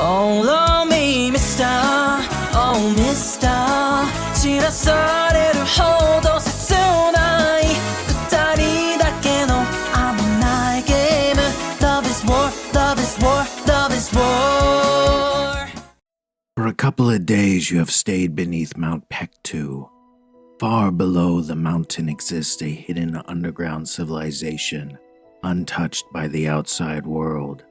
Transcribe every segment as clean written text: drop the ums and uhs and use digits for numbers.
Oh, love me, mister. Oh, mister. 散らされるほど切ない二人だけの危ないゲーム Love is war, love is war, love is war. For a couple of days you have stayed beneath Mount Pektu. Far below the mountain exists a hidden underground civilization, untouched by the outside world.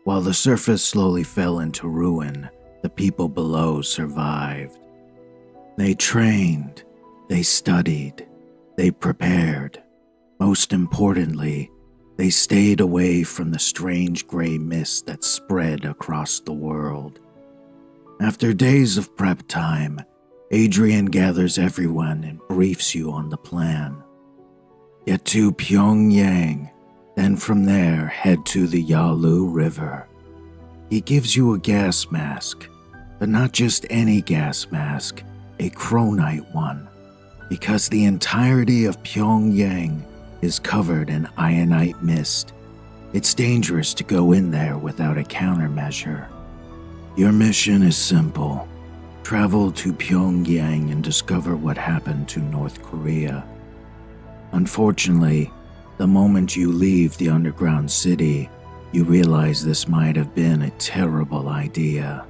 While the surface slowly fell into ruin, the people below survived. They trained, they studied, they prepared. Most importantly, they stayed away from the strange gray mist that spread across the world. After days of prep time, Adrian gathers everyone and briefs you on the plan. Get to Pyongyang, then from there head to the Yalu River. He gives you a gas mask, but not just any gas mask, a chronite one, because the entirety of Pyongyang is covered in ionite mist. It's dangerous to go in there without a countermeasure. Your mission is simple. Travel to Pyongyang and discover what happened to North Korea. Unfortunately, the moment you leave the underground city, you realize this might have been a terrible idea.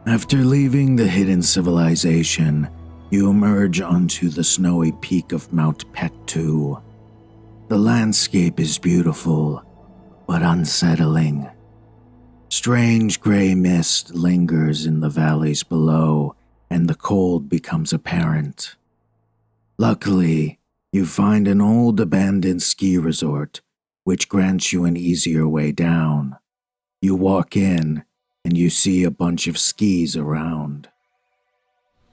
After leaving the hidden civilization, you emerge onto the snowy peak of Mount Pektu. The landscape is beautiful, but unsettling. Strange gray mist lingers in the valleys below, and the cold becomes apparent. Luckily, you find an old abandoned ski resort, which grants you an easier way down. You walk in, and you see a bunch of skis around.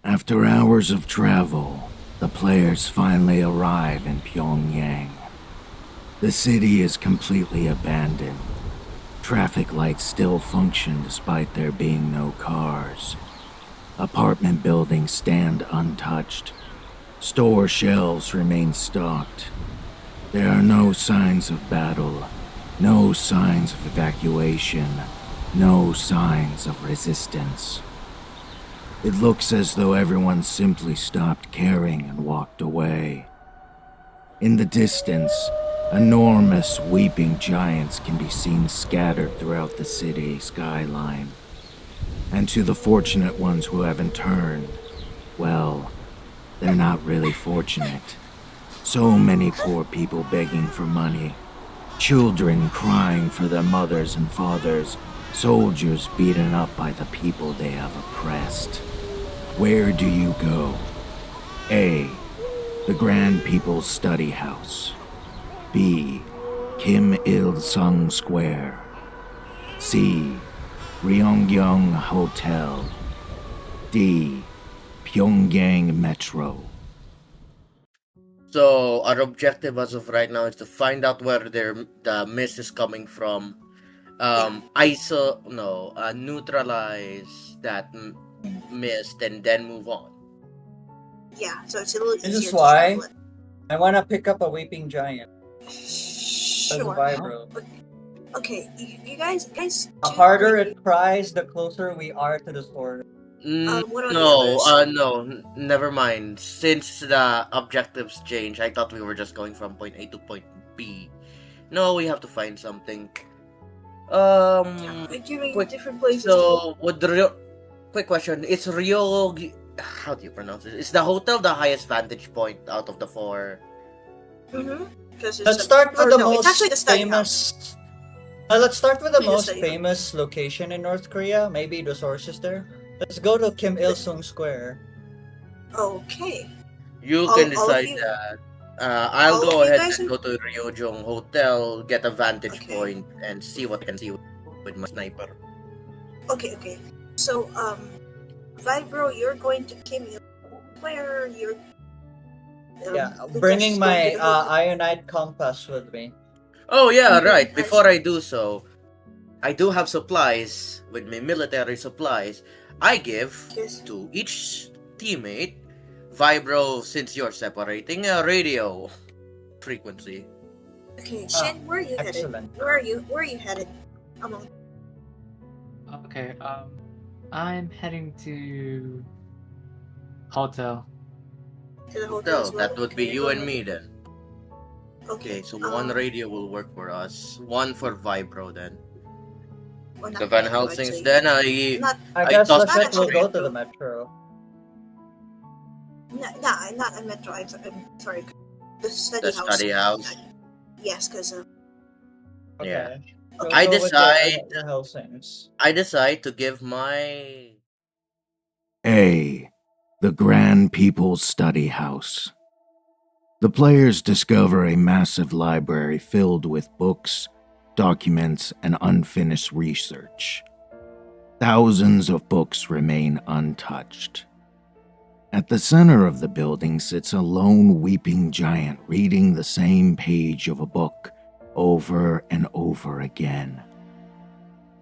After hours of travel, the players finally arrive in Pyongyang. The city is completely abandoned. Traffic lights still function despite there being no cars. Apartment buildings stand untouched. Store shelves remain stocked. There are no signs of battle, no signs of evacuation, no signs of resistance. It looks as though everyone simply stopped caring and walked away. In the distance, enormous weeping giants can be seen scattered throughout the city skyline. And to the fortunate ones who haven't turned, well, they're not really fortunate. So many poor people begging for money, children crying for their mothers and fathers, soldiers beaten up by the people they have oppressed. Where do you go? A. The Grand People's Study House. B. Kim Il-sung Square. C. Ryongyong Hotel. D. Pyongyang Metro. So our objective as of right now is to find out where the mist is coming from. Neutralize that mist and then move on. Yeah, so it's a little easier. This is to why travel it. I want to pick up a weeping giant. Sure. Vibro. Okay, you guys. The harder it cries, the closer we are to the sword. What are the others? No, never mind. Since the objectives change, I thought we were just going from point A to point B. No, we have to find something. We're giving different places. So, quick question: is how do you pronounce it? Is the hotel the highest vantage point out of the four? Let's start with the it's actually the most study famous. house. Let's start with the Actually, the most study famous location in North Korea. Maybe the source is there. Let's go to Kim Il-sung Square. Okay. You All- can all of decide you? that. I'll All go of you ahead guys and go to Ryojong Hotel, get a vantage Okay. point, and see what I can see with my sniper. Okay. So, Vibro, you're going to Kim Where you're. Yeah, Lucas bringing is my going to the hotel. ionite compass with me. Oh yeah, Okay, right. nice. Before I do so, I do have supplies with my military supplies. I give Yes. to each teammate, Vibro, since you're separating a radio frequency. Okay, Shen, where are you Excellent. headed? Where are you headed? Among Okay. I'm heading to hotel. To the hotel as So well. that would be Okay, you go and ahead. me then. Okay. Okay, so one radio will work for us. One for Vibro then. Well, The not Van metro. I'd Helsing's say then not I I guess tossed looks it not like actually we'll for you. go to the metro. metro. Not a metro. I'm sorry. The study The house. study house. Yes, because Yeah. Okay. We'll I go with the decide Helsings. I decide to give my A. The Grand People's Study House. The players discover a massive library filled with books, documents, and unfinished research. Thousands of books remain untouched. At the center of the building sits a lone weeping giant reading the same page of a book over and over again.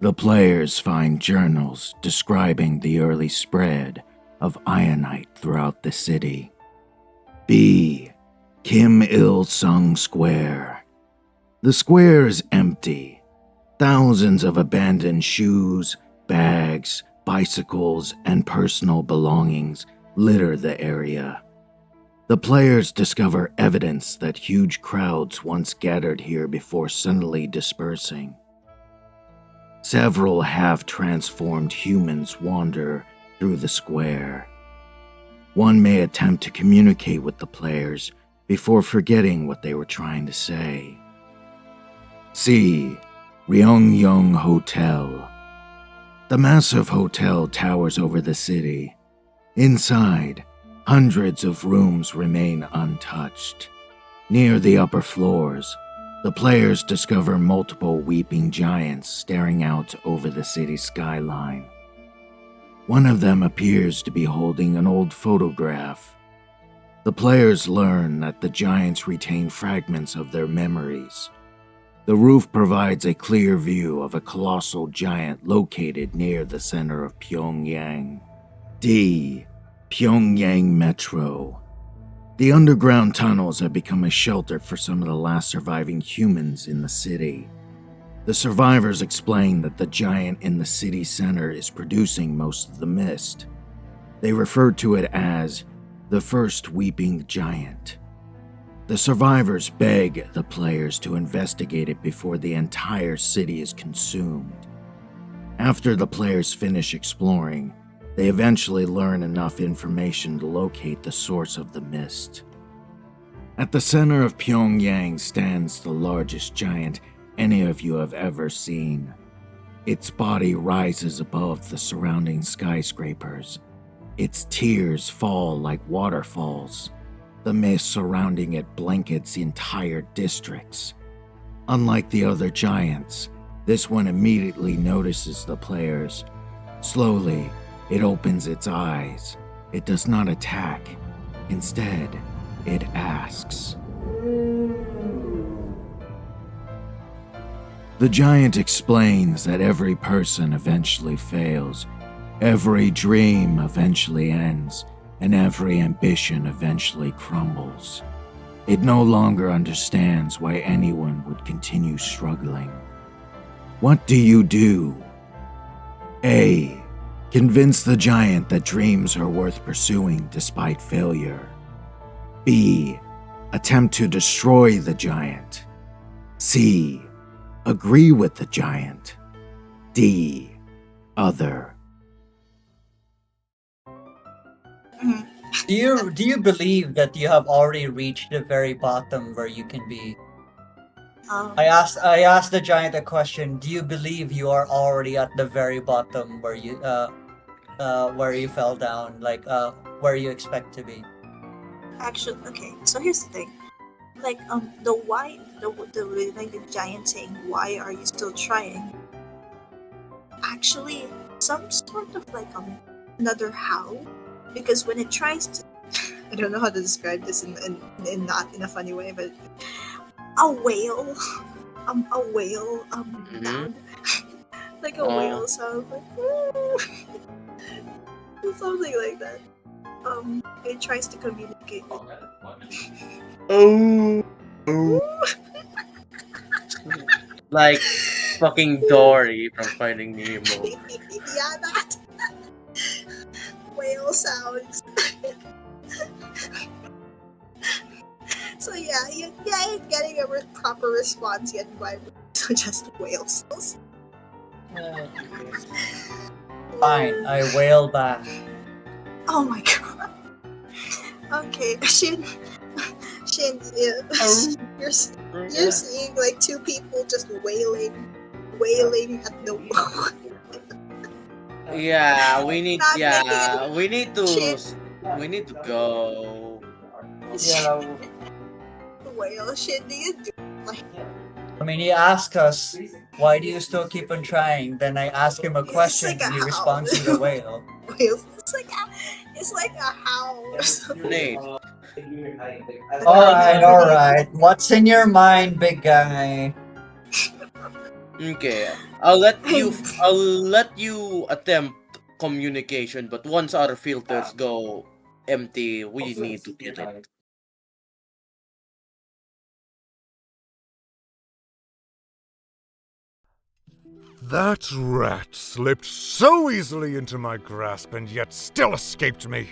The players find journals describing the early spread of Ionite throughout the city. B. Kim Il Sung Square. The square is empty. Thousands of abandoned shoes, bags, bicycles, and personal belongings litter the area. The players discover evidence that huge crowds once gathered here before suddenly dispersing. Several half-transformed humans wander through the square. One may attempt to communicate with the players before forgetting what they were trying to say. C. Ryongyong Hotel. The massive hotel towers over the city. Inside, hundreds of rooms remain untouched. Near the upper floors, the players discover multiple weeping giants staring out over the city skyline. One of them appears to be holding an old photograph. The players learn that the giants retain fragments of their memories. The roof provides a clear view of a colossal giant located near the center of Pyongyang. D. Pyongyang Metro. The underground tunnels have become a shelter for some of the last surviving humans in the city. The survivors explain that the giant in the city center is producing most of the mist. They refer to it as the first weeping giant. The survivors beg the players to investigate it before the entire city is consumed. After the players finish exploring, they eventually learn enough information to locate the source of the mist. At the center of Pyongyang stands the largest giant any of you have ever seen. Its body rises above the surrounding skyscrapers. Its tears fall like waterfalls. The mist surrounding it blankets entire districts. Unlike the other giants, this one immediately notices the players. Slowly, it opens its eyes. It does not attack. Instead, it asks. The giant explains that every person eventually fails, every dream eventually ends, and every ambition eventually crumbles. It no longer understands why anyone would continue struggling. What do you do? A. Convince the giant that dreams are worth pursuing despite failure. B. Attempt to destroy the giant. C. Agree with the giant. D. Other. Do you believe that you have already reached the very bottom where you can be? I asked the giant a question. Do you believe you are already at the very bottom where you fell down, like where you expect to be? Actually, okay. So here's the thing. Like the why the giant saying, "Why are you still trying?" Actually, some sort of like another how, because when it tries to, I don't know how to describe this in not in a funny way, but a whale, down, like a whale sound, like something like that. It tries to communicate with. Oh. Like fucking Dory from Finding Nemo. Yeah, that whale sounds. So yeah, ain't getting a proper response yet by just whale sounds. Fine, I wail back. Oh my god. Okay, Shin, you're seeing like two people just wailing at the wall. Yeah, we need. Not making Yeah, it we need to. Shin. We need to go. Yeah. Whale shit, do you do like I mean, he asked us, why do you still keep on trying? Then I ask him a question, like a and he howl. responds with a whale. whales? It's like a howl or something. Nate. Alright. What's in your mind, big guy? Okay, I'll let you attempt communication, but once our filters go empty, we need to get it. That rat slipped so easily into my grasp and yet still escaped me.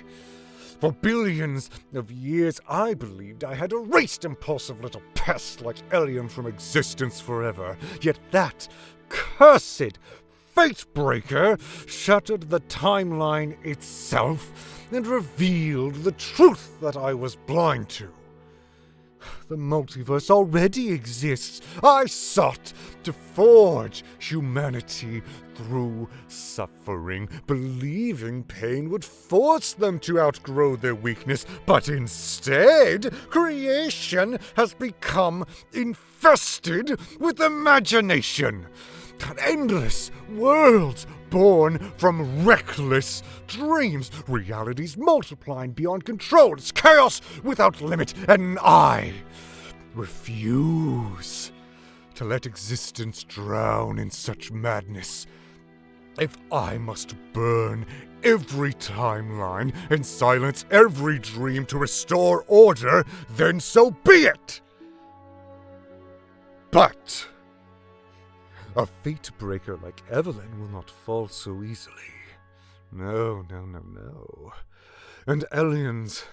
For billions of years, I believed I had erased impulsive little pests like Aion from existence forever. Yet that cursed fate-breaker shattered the timeline itself and revealed the truth that I was blind to. The multiverse already exists. I sought to forge humanity through suffering, believing pain would force them to outgrow their weakness, but instead, creation has become infested with imagination. Endless worlds born from reckless dreams, realities multiplying beyond control. It's chaos without limit, and I refuse to let existence drown in such madness. If I must burn every timeline and silence every dream to restore order, then so be it! But a fate breaker like Evelyn will not fall so easily. No. And Aion's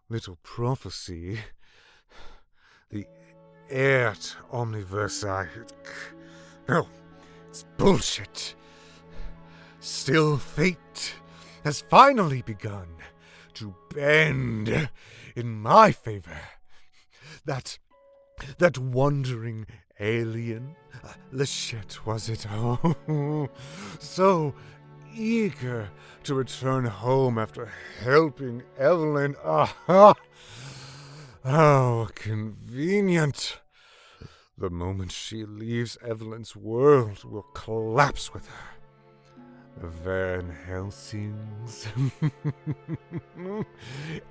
little prophecy, the Airt Omniversi, no, it's bullshit. Still, fate has finally begun to bend in my favor. That wandering alien, Lachette was it? Oh, so eager to return home after helping Evelyn. Ah, how convenient. The moment she leaves, Evelyn's world will collapse with her. The Van Helsings,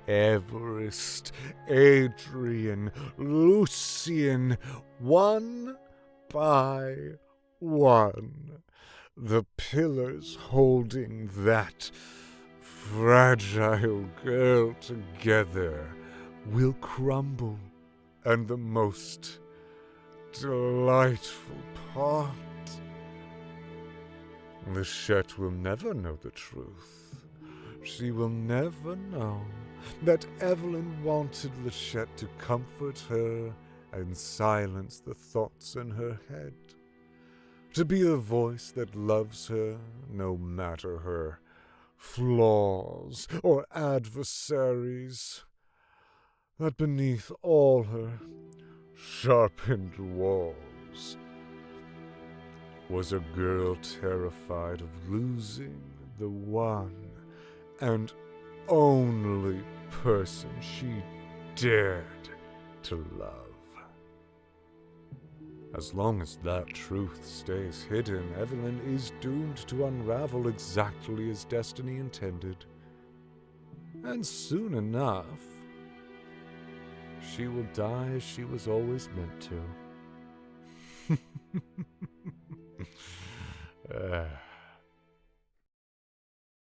Everest, Adrian, Lucian, one by one, the pillars holding that fragile girl together will crumble, and the most delightful part, Lachette will never know the truth. She will never know that Evelyn wanted Lachette to comfort her and silence the thoughts in her head. To be a voice that loves her no matter her flaws or adversaries. That beneath all her sharpened walls was a girl terrified of losing the one and only person she dared to love. As long as that truth stays hidden, Evelyn is doomed to unravel exactly as destiny intended. And soon enough, she will die as she was always meant to.